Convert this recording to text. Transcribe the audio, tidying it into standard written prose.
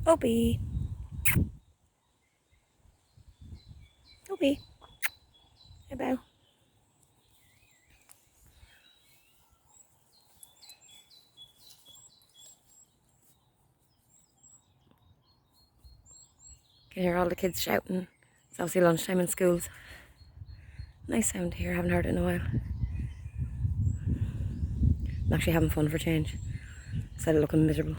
Opie. Opie. Hey, Beau. Can hear all the kids shouting. It's obviously lunchtime in schools. Nice sound here, haven't heard it in a while. I'm actually having fun for change instead of looking miserable.